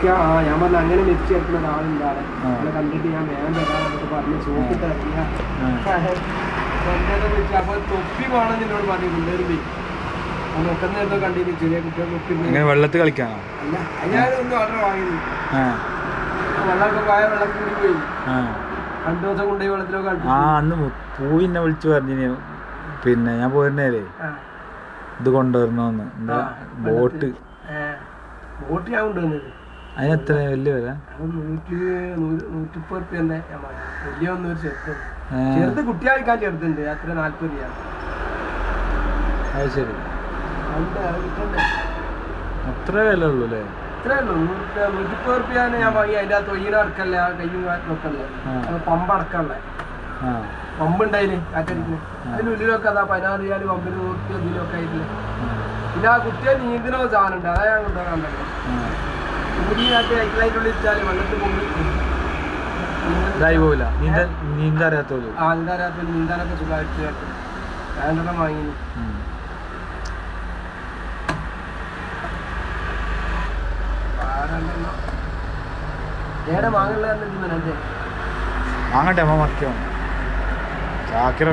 ഞാൻ പറഞ്ഞ അങ്ങനെ മെച്ച് ചേർക്കുന്ന ഒരാളുണ്ടാണ് അവളെ കണ്ടിട്ട് ഞാൻ വേഗം തരാന്നൊക്കെ പറഞ്ഞ് സോപ്പിട്ട് ഇറങ്ങിയ അപ്പൊ തൊപ്പി വേണം എന്നോട് പറഞ്ഞു പിള്ളേര് നോക്കുന്നോ കണ്ടിട്ട് ചെറിയ കുട്ടികൾ തൊപ്പി വെള്ളത്തിൽ കളിക്കാനോ അല്ല ഞാനൊന്നും ഓർഡർ വാങ്ങിയത് വെള്ളമൊക്കെ പോയ വെള്ളത്തിൽ കൂടി പോയി 2 ദിവസം കൊണ്ടുപോയി വെള്ളത്തിലൊക്കെ അന്ന് പൂവിന്നെ വിളിച്ചു പറഞ്ഞു പിന്നെ ഞാൻ പോയിരുന്നേലേ ഇത് കൊണ്ടുവരണോന്ന് എന്താ ബോട്ട് ഞാൻ കൊണ്ടുവന്നത് അതിന് എത്ര വലിയ വില 130 റുപ്യ തന്നെ വലിയ ഒന്നും ചെറുത് കുട്ടികളിക്കാൻ ചെറുതുണ്ട് അത്ര 40 രൂപ അത് ശരി അത്ര വില ഉള്ളൂ അല്ലേ ഇത്രേ ഉള്ളൂ 130 റുപ്യാണ് ഞാൻ വാങ്ങി അതിൻ്റെ ആ തൊയ്യണ അടക്കല്ലേ ആ കയ്യും നോക്കല്ലേ പമ്പ് അടക്കല്ലേ പമ്പുണ്ടായിന് കാറ്റടിക്കുന്നത് അതിനുള്ളിലൊക്കെ അതാ 16 രൂപ പമ്പിന് 100 രൂപ ഇതിലൊക്കെ ആയിട്ടില്ല പിന്നെ ആ കുട്ടിയെ നീന്തണോ സാധനം ഉണ്ട് അതാ ഞാൻ കൊണ്ടുപോകാണ്ടല്ലോ കൂടി കാറ്റ് അതിനുള്ളിൽ ഇട്ടാൽ വെള്ളത്തിൽ പൊങ്ങി പോവില്ല നീന്താറിയാത്തോളൂ നീന്താറിയാത്ത നീന്താനൊക്കെ സുഖമായിട്ട് രണ്ടെണ്ണം വാങ്ങി ഏടെ വാങ്ങുള്ള വാങ്ങട്ടെ അമ്മ മറിക്കോ ചാക്കിറൊക്കെ